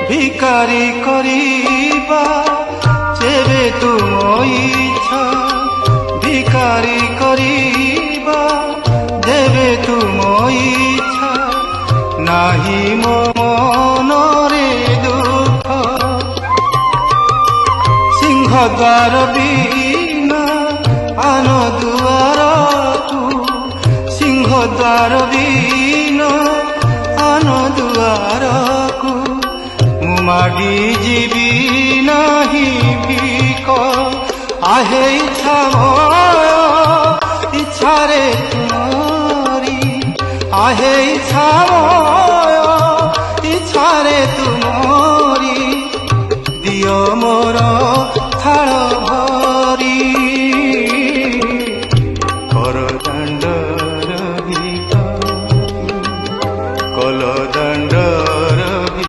ভিকারি করিবা যেবে তুম ইচ্ছা ভিকারি করিবা দেবে তুম ইচ্ছা নাহি মো মনরে দুঃখ সিংহদ্বার বিনা আন দুয়ারকু সিংহদ্বার বিনা আন দুয়ারকু মু মাগি ଯିବି ନାହିଁ ভিক আহে ইচ্ছা ভয় ইচ্ছারে তুমরি আহে ইচ্ছা ভয় ইচ্ছারে তুমরি